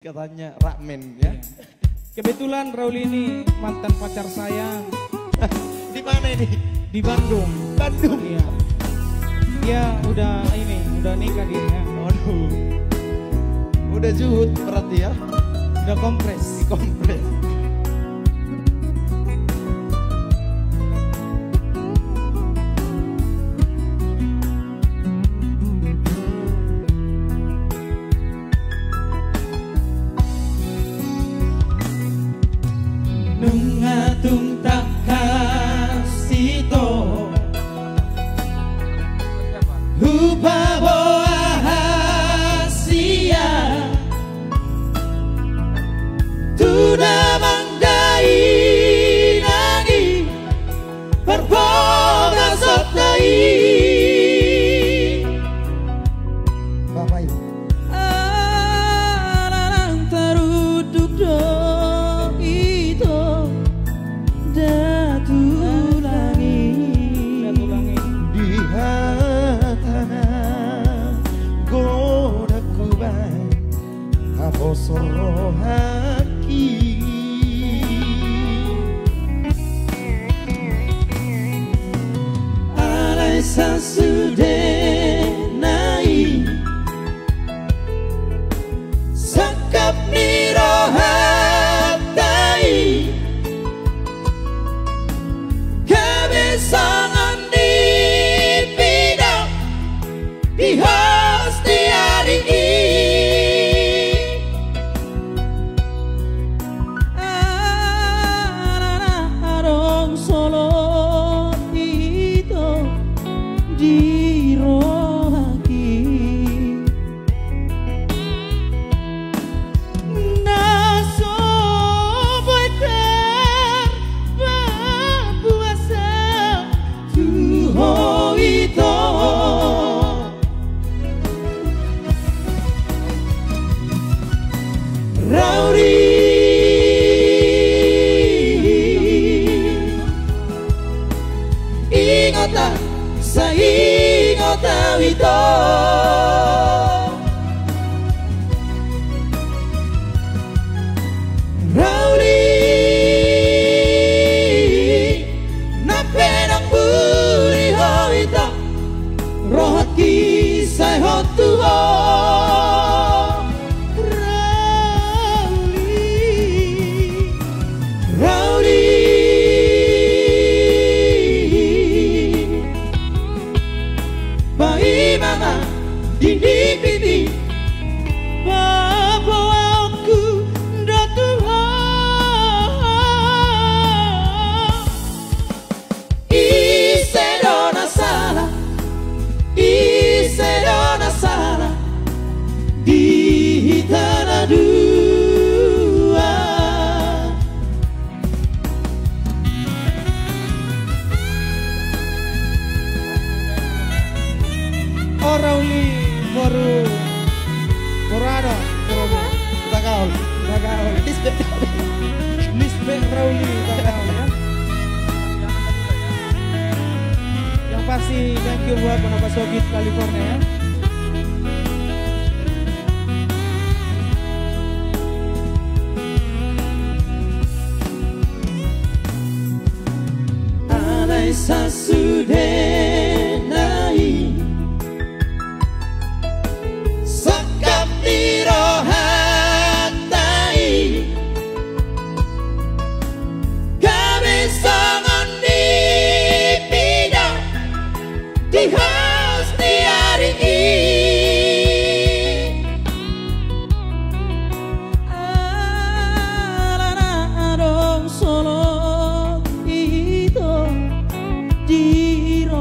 Katanya ramen ya. Kebetulan Raul ini mantan pacar saya. Di mana ini? Di Bandung. Bandung. Iya. Dia udah nikah dia. Ya. Aduh. Udah juhud berarti ya. Udah kompres. Kompres. Nungatung tak kasih to Hupa boa hasia Tuna mangdai nani Perpoga sotai Bapak Ibu. Alarang teruduk do Di hatana godaku bai abosoro haki Alai sasude nai Sakap nirohatai Kebesangan dipidang Di hosti hari ini Arong solo itu dirohaki Naso boiter berpuasa Tuho itu Rauri Ingota sa ingota ito Rauri na penang buri ho ito Rohaki say hotuho Dini bawa aku Tuhan Isedona salah Di tanah dua Rauli baru ada Tagaul. Lisbeth Rauli Tagaul ya. Yang pasti thank you buat Penapa Sogit California ya. Alai sasude nai Sakap nirohatai Kebesangan dipidang Di hosti hari ini Alarang solo itu dirohaki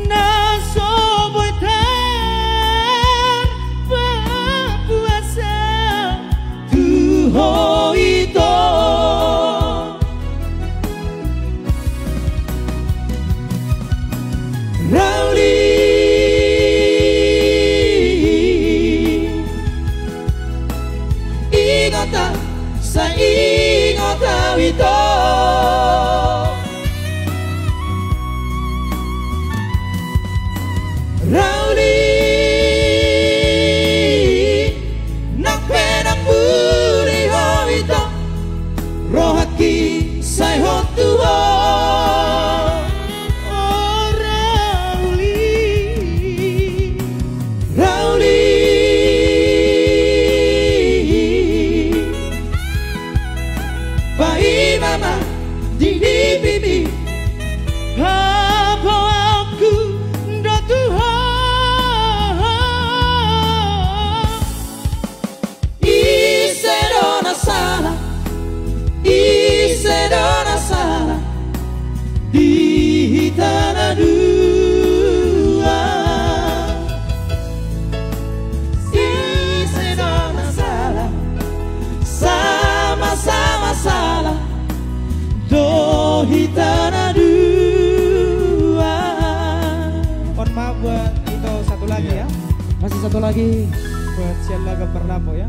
Naso boiter berpuasa Tuho itu Rauli lagi Iya. ya. Masih satu lagi. Buat Sheila Geberlapo ya.